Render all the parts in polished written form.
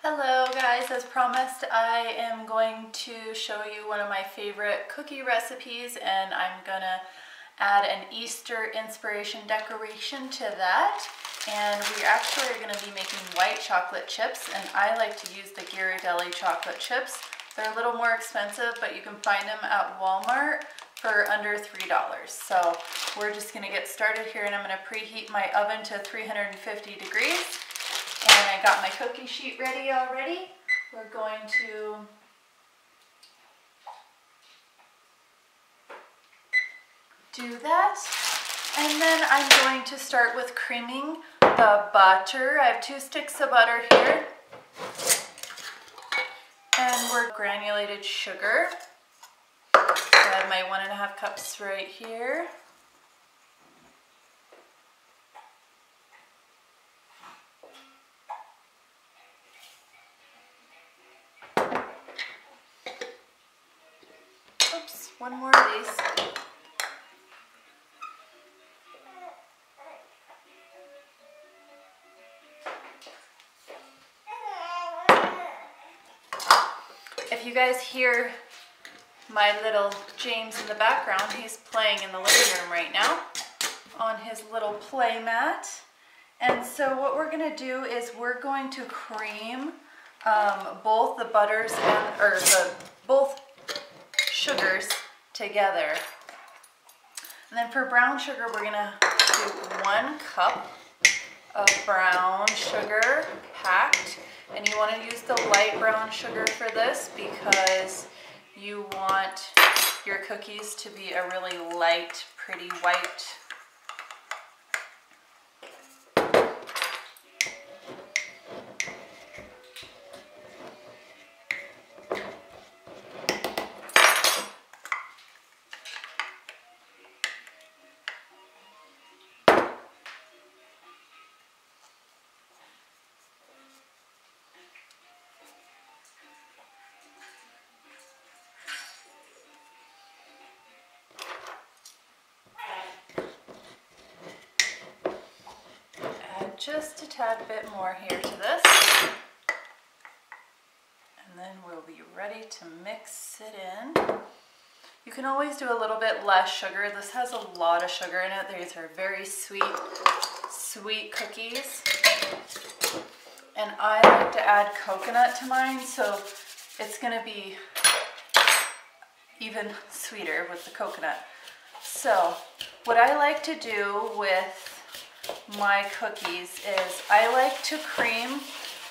Hello guys, as promised I am going to show you one of my favorite cookie recipes, and I'm gonna add an Easter inspiration decoration to that. And we actually are going to be making white chocolate chips, and I like to use the Ghirardelli chocolate chips. They're a little more expensive, but you can find them at Walmart for under $3. So we're just going to get started here, and I'm going to preheat my oven to 350 degrees. And I got my cookie sheet ready already. We're going to do that. And then I'm going to start with creaming the butter. I have 2 sticks of butter here. And we're granulated sugar. So I have my 1.5 cups right here. Oops, one more of these. If you guys hear my little James in the background, he's playing in the living room right now on his little play mat. And so what we're going to do is we're going to cream both the butters and both sugars together. And then for brown sugar, we're going to do 1 cup of brown sugar packed. And you want to use the light brown sugar for this because you want your cookies to be a really light, pretty white. Just a tad bit more here to this, and then we'll be ready to mix it in. You can always do a little bit less sugar. This has a lot of sugar in it. These are very sweet cookies, and I like to add coconut to mine, so it's going to be even sweeter with the coconut. So what I like to do with my cookies is I like to cream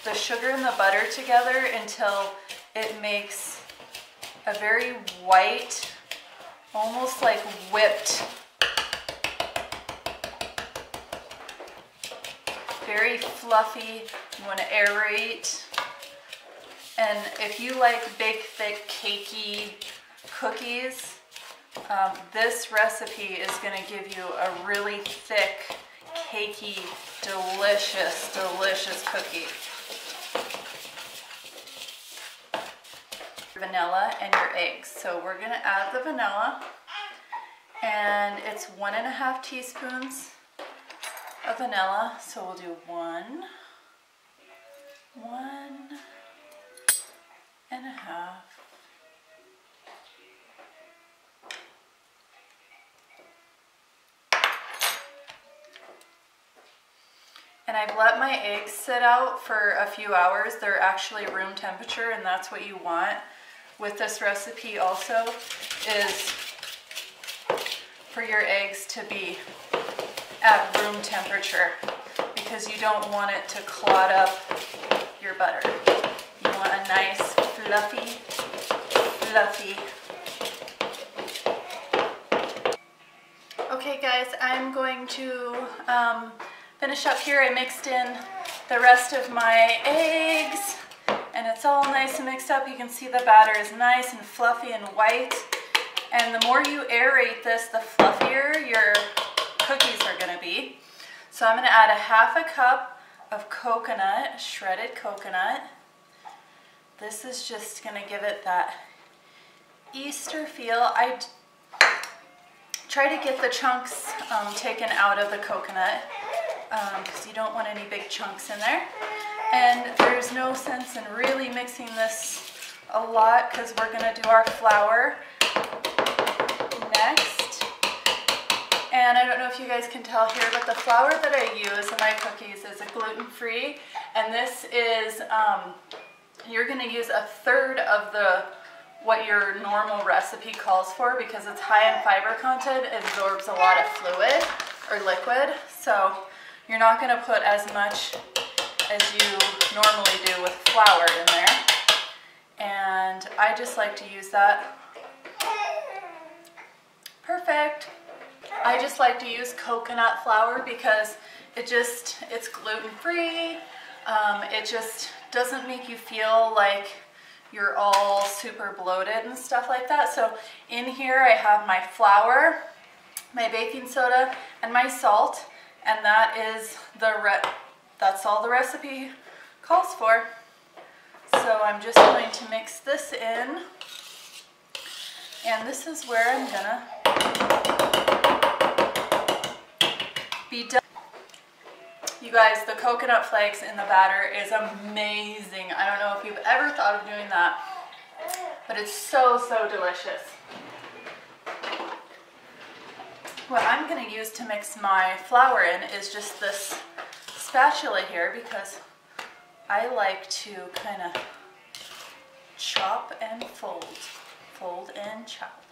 the sugar and the butter together until it makes a very white, almost like whipped, very fluffy. You want to aerate. And if you like big, thick, cakey cookies, this recipe is going to give you a really thick, cakey, delicious cookie. Vanilla and your eggs. So we're going to add the vanilla, and it's 1.5 teaspoons of vanilla. So we'll do 1.5. And I've let my eggs sit out for a few hours. They're actually room temperature, and that's what you want with this recipe also, is for your eggs to be at room temperature, because you don't want it to clot up your butter. You want a nice fluffy. Okay guys, I'm going to finish up here. I mixed in the rest of my eggs, and it's all nice and mixed up. You can see the batter is nice and fluffy and white. And the more you aerate this, the fluffier your cookies are going to be. So I'm going to add 1/2 cup of coconut, shredded coconut. This is just going to give it that Easter feel. I try to get the chunks taken out of the coconut because you don't want any big chunks in there. And there's no sense in really mixing this a lot because we're going to do our flour next. And I don't know if you guys can tell here, but the flour that I use in my cookies is a gluten-free, and this is, you're going to use 1/3 of what your normal recipe calls for because it's high in fiber content. It absorbs a lot of fluid or liquid, so you're not going to put as much as you normally do with flour in there. And I just like to use that. Perfect. I just like to use coconut flour because it's gluten-free. It just doesn't make you feel like you're all super bloated and stuff like that. So in here I have my flour, my baking soda, and my salt, and that's all the recipe calls for. So I'm just going to mix this in, and this is where I'm gonna be done. You guys, the coconut flakes in the batter is amazing. I don't know if you've ever thought of doing that, but it's so, so delicious. What I'm going to use to mix my flour in is just this spatula here because I like to kind of chop and fold and chop.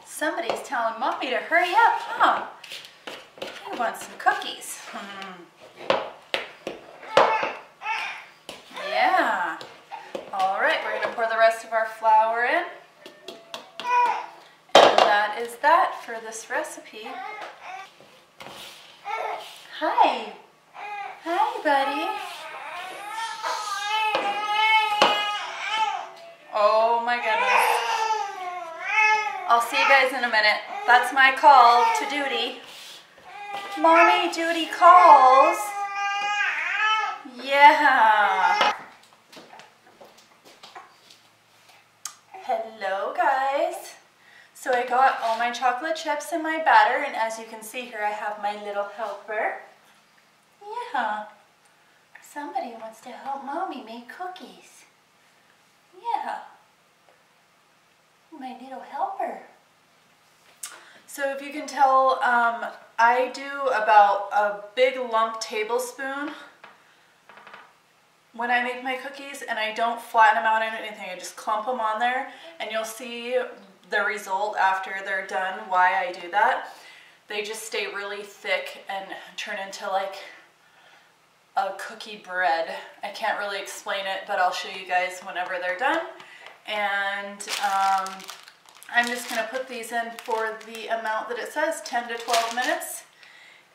Somebody's telling Mommy to hurry up, huh? He wants some cookies. Yeah. All right, we're gonna pour the rest of our flour in. And that is that for this recipe. Hi. Hi, buddy. Oh my goodness. I'll see you guys in a minute. That's my call to duty. Mommy duty calls. Yeah. Hello guys. So I got all my chocolate chips in my batter, and as you can see here I have my little helper. Yeah. Somebody wants to help Mommy make cookies. Yeah. My little helper. So if you can tell, I do about a big lump tablespoon when I make my cookies, and I don't flatten them out or anything. I just clump them on there, and you'll see the result after they're done why I do that. They just stay really thick and turn into like a cookie bread. I can't really explain it, but I'll show you guys whenever they're done. And I'm just going to put these in for the amount that it says, 10 to 12 minutes.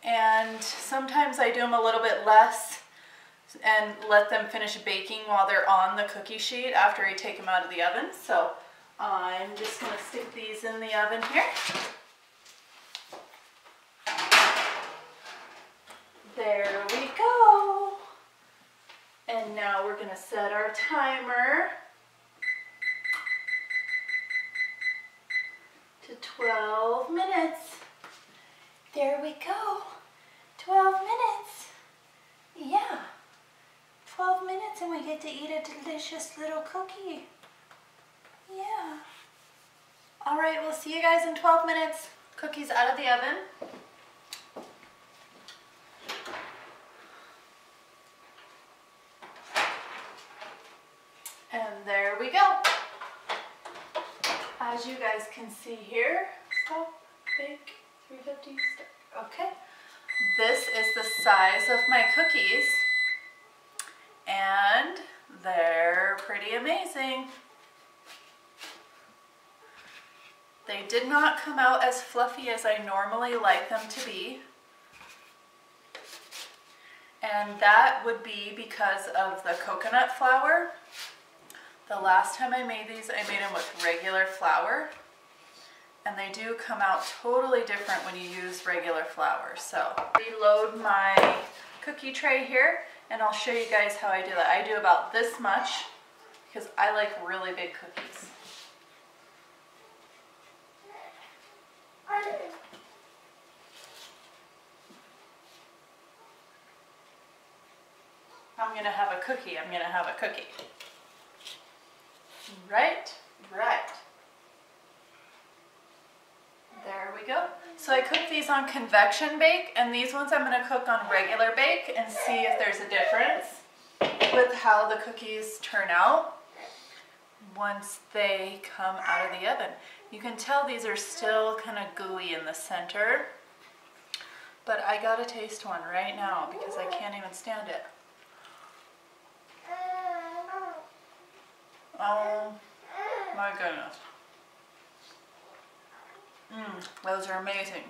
And sometimes I do them a little bit less and let them finish baking while they're on the cookie sheet after I take them out of the oven. So I'm just going to stick these in the oven here. There we go. And now we're going to set our timer to 12 minutes. There we go. 12 minutes. Yeah. 12 minutes and we get to eat a delicious little cookie. Yeah. All right, we'll see you guys in 12 minutes. Cookies out of the oven. And there we go. As you guys can see here, stop, bake, 350, start. Okay. This is the size of my cookies, and they're pretty amazing. They did not come out as fluffy as I normally like them to be. And that would be because of the coconut flour. The last time I made these, I made them with regular flour. And they do come out totally different when you use regular flour. So, reload my cookie tray here, and I'll show you guys how I do that. I do about this much because I like really big cookies. I'm gonna have a cookie, I'm gonna have a cookie. Right, right. There we go. So I cook these on convection bake, and these ones I'm gonna cook on regular bake and see if there's a difference with how the cookies turn out once they come out of the oven. You can tell these are still kind of gooey in the center, but I gotta taste one right now because I can't even stand it. Oh my goodness. Those are amazing.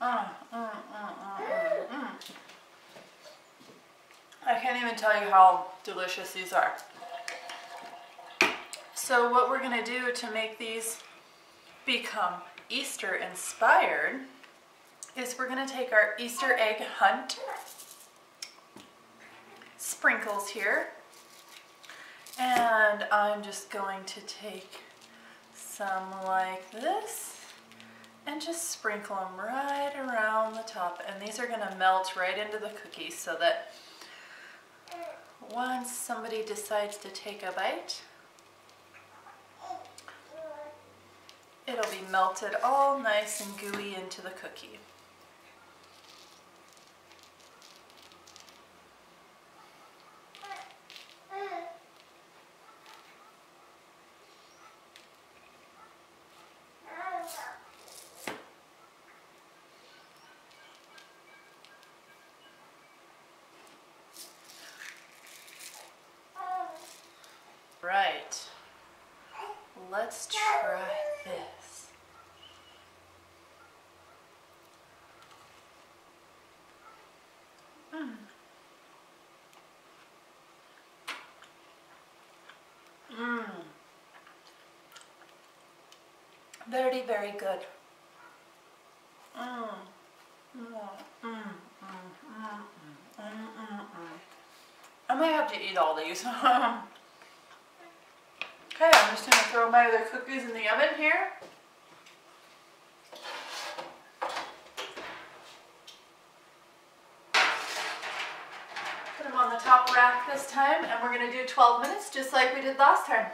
I can't even tell you how delicious these are. So what we're gonna do to make these become Easter inspired is we're gonna take our Easter egg hunt sprinkles here, and I'm just going to take some like this and just sprinkle them right around the top, and these are gonna melt right into the cookies so that once somebody decides to take a bite, it'll be melted all nice and gooey into the cookie. Right, let's try this. Very, very good. I might have to eat all these. Okay, I'm just going to throw my other cookies in the oven here. Put them on the top rack this time, and we're going to do 12 minutes just like we did last time.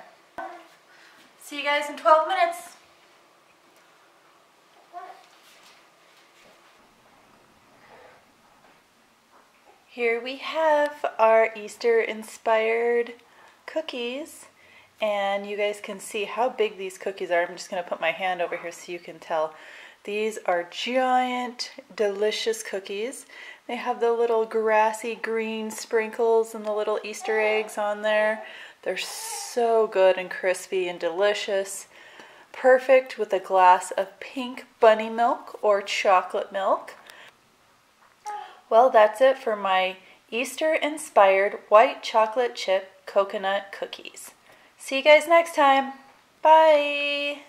See you guys in 12 minutes. Here we have our Easter-inspired cookies. And you guys can see how big these cookies are. I'm just going to put my hand over here so you can tell. These are giant, delicious cookies. They have the little grassy green sprinkles and the little Easter eggs on there. They're so good and crispy and delicious. Perfect with a glass of pink bunny milk or chocolate milk. Well, that's it for my Easter-inspired white chocolate chip coconut cookies. See you guys next time. Bye.